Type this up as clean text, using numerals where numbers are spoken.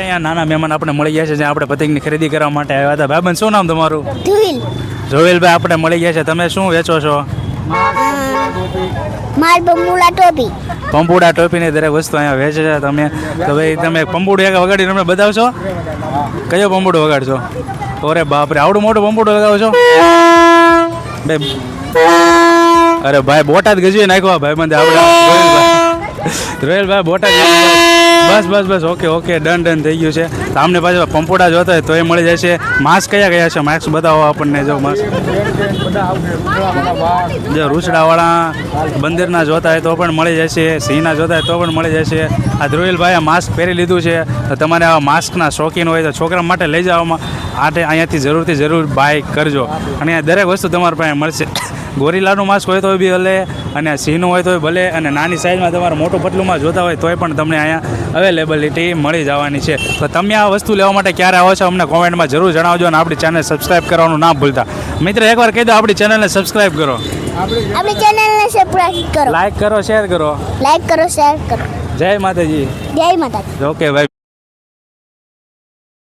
અહીંયા નાના મહેમાન આપણે મળી ગયા છે, જ્યાં આપણે પતંગની ખરીદી કરવા માટે આવ્યા હતા. ભાઈબંધ, શું નામ તમારું? ધુવિલ. જોવેલભાઈ, આપણે મળી ગયા છે. તમે શું વેચો છો? માલ બમુલા ટોપી. પંપુડા ટોપીની દરેક વસ્તુ અહીંયા વેચે છે. તમે તો ભાઈ તમે પંપુડું એક વગાડીને અમને બતાવશો? કયો પંપુડું વગાડશો? ઓરે બાપરે, આવડું મોટું પંપુડું લગાવો છો? અરે ભાઈ, બોટાદ ગજવી નાખ્યો ભાઈબંધ આપણે. રોયલભાઈ બોટાદ. બસ બસ બસ, ઓકે ઓકે, ડન થઈ ગયું છે. તો આમને પાછળ પંપોડા જોતા હોય તો એ મળી જશે. માસ્ક કયા છે? માસ્ક બતાવો આપણને. જો માસ્ક જો રૂસડાવાળા બંદરના જોતા હોય તો પણ મળી જશે. સિંહના જોતા હોય તો પણ મળી જશે. આ ધ્રુવેલભાઈએ માસ્ક પહેરી લીધું છે. તો તમારે આવા માસ્કના શોખીન હોય તો છોકરા માટે લઈ જવામાં અહીંયાથી જરૂર બાય કરજો. અને અહીંયા દરેક વસ્તુ તમારી પાસે મળશે. ગોરીલાનું માસ્ક હોય તો બી ભલે, અને સિંહનું હોય તો ભલે, અને નાની સાઇઝમાં તમારે મોટું પતલુંમાં જોતા હોય તોય પણ તમને અહીંયા અવેલેબિલિટી મળી જવાની છે. તો તમે આ વસ્તુ લેવા માટે ક્યારે આવો છો અમને કોમેન્ટમાં જરૂર જણાવજો. અને આપણી ચેનલ સબસ્ક્રાઈબ કરવાનું ના ભૂલતા. મિત્ર, એકવાર કહી દો, આપણી ચેનલને સબસ્ક્રાઈબ કરો, આપણી ચેનલને સબસ્ક્રાઇબ કરો, લાઈક કરો, શેર કરો. લાઈક કરો, શેર કરો. જય માતાજી. જય માતાજી. ઓકે ભાઈ.